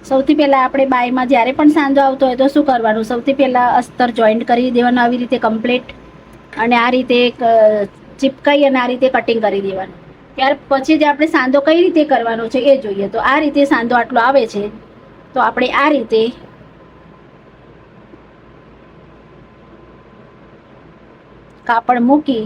સૌથી પહેલાં આપણે બાયમાં જ્યારે પણ સાંધો આવતો હોય તો શું કરવાનું? સૌથી પહેલાં અસ્તર જોઈન્ટ કરી દેવાનું આવી રીતે કમ્પ્લીટ, અને આ રીતે ચીપકાઈ અને આ રીતે કટિંગ કરી દેવાનું. ત્યાર પછી જ આપણે સાંધો કઈ રીતે કરવાનો છે એ જોઈએ. તો આ રીતે સાંધો આટલો આવે છે, તો આપણે આ રીતે કાપડ મૂકી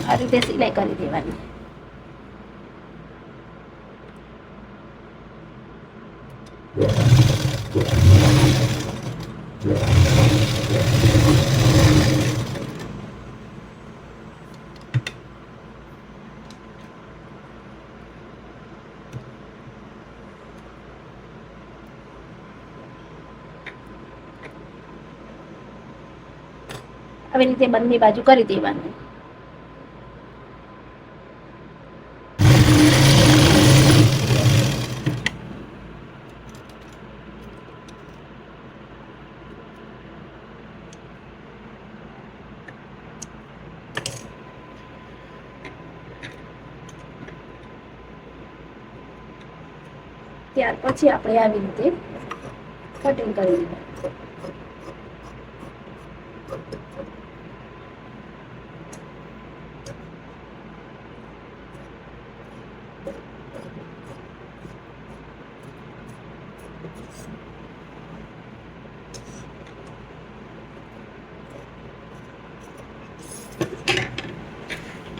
આ રીતે સિલાઈ કરી દેવાની. આવી રીતે બંને બાજુ કરી દેવાનું. ત્યાર પછી આપણે આવી રીતે કટિંગ કરી દઈએ.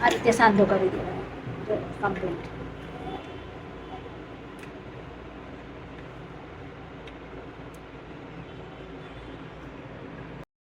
આ રીતે સાંધો કરી દેવાનો કમ્પ્લીટ.